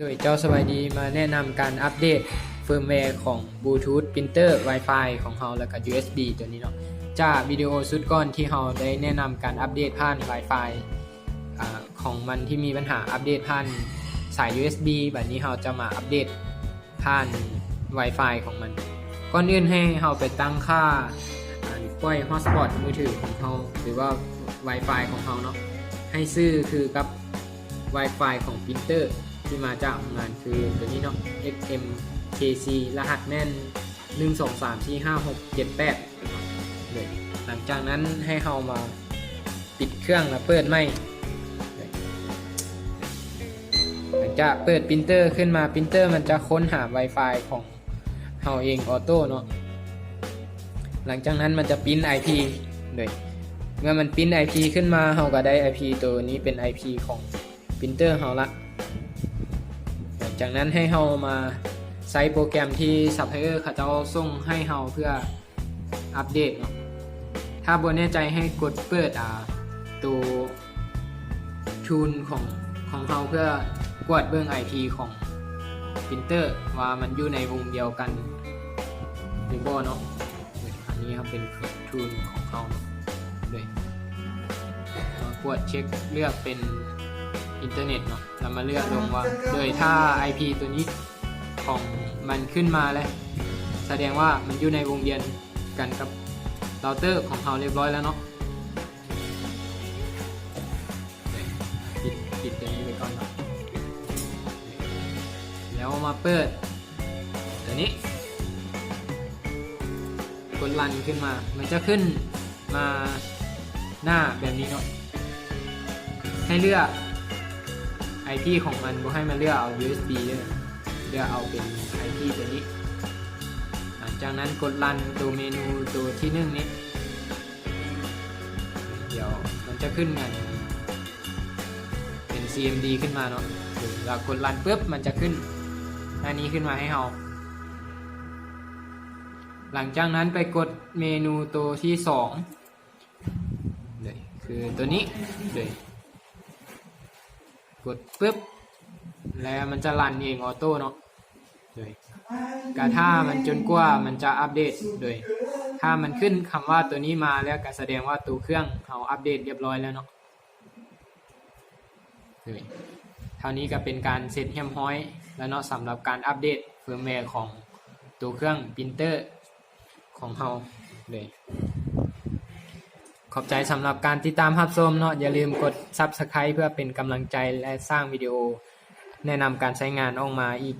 โดยเจ้าสบายดีมาแนะนำการอัปเดตเฟิร์มแวร์ของ Bluetooth Printer Wi-Fi ของเราแล้วก็ USB ตัวนี้เนาะจากวิดีโอสุดก่อนที่เราได้แนะนำการอัปเดตผ่าน Wi-Fi ของมันที่มีปัญหาอัปเดตผ่านสาย USB แบบนี้เราจะมาอัปเดตผ่าน Wi-Fi ของมันก่อนอื่นให้เราไปตั้งค่าปล่อย Hotspot มือถือของเราหรือว่า Wi-Fi ของเราเนาะให้ซื่อคือกับ Wi-Fi ของ Printer ที่มาจากงานคือตัวนี้เนาะ XMKC รหัสแม่น1234567เลยหลังจากนั้นให้เรามาปิดเครื่องแล้วเปิดใหม่หลังจากเปิดปรินเตอร์ขึ้นมาปรินเตอร์มันจะค้นหา Wi-Fi ของเราเองออโต้เนาะหลังจากนั้นมันจะปริ้น IP เลยเมื่อมันปริ้น IP ขึ้นมาเราก็ได้ IP ตัวนี้เป็น IP ของปรินเตอร์เราละจากนั้นให้เรามาใช้โปรแกรมที่ซัพพลายเออร์เขาจะส่งให้เราเพื่ออัปเดตเนาะถ้าบ่แน่ใจให้กดเปิดตัวทูลของเราเพื่อกวดเบื้อง IP ของปรินเตอร์ว่ามันอยู่ในวงเดียวกันหรือบ่เนาะอันนี้ครับเป็นทูลของเราเลยมากวดเช็คเลือกเป็นอินเทอร์เน็ตเนาะแล้วมาเลือกลงว่าโดยถ้า IP ตัวนี้ของมันขึ้นมาแล้วแสดงว่ามันอยู่ในวงเวียนกันกับเราเตอร์ของเราเรียบร้อยแล้วเนาะปิดตัวนี้ไปก่อนเนาะแล้วมาเปิดตัวนี้กดรันขึ้นมามันจะขึ้นมาหน้าแบบนี้เนาะให้เลือกIP ของมันก็ให้มันเลือกเอา USB ด้วยเลือกเอาเป็น IP ตัวนี้หลังจากนั้นกดรันตัวเมนูตัวที่1นี้เดี๋ยวมันจะขึ้นกันเป็น CMD ขึ้นมาเนาะเรากดรันปุ๊บมันจะขึ้นหน้านี้ขึ้นมาให้เราหลังจากนั้นไปกดเมนูตัวที่2เลยคือตัวนี้เลยกดปุ๊บแล้วมันจะรันเองออโต้เนาะโดยการถ้ามันจนกว่ามันจะอัปเดตโดยถ้ามันขึ้นคำว่าตัวนี้มาแล้วก็แสดงว่าตัวเครื่องเขาอัปเดตเรียบร้อยแล้วเนาะโดยเท่านี้ก็เป็นการเสร็จเรียบร้อยแล้วเนาะสำหรับการอัปเดตเฟิร์มแวร์ของตัวเครื่องปรินเตอร์ของเราเลยขอบใจสำหรับการติดตามรับชมเนาะอย่าลืมกด Subscribe เพื่อเป็นกำลังใจและสร้างวิดีโอแนะนำการใช้งานออกมาอีก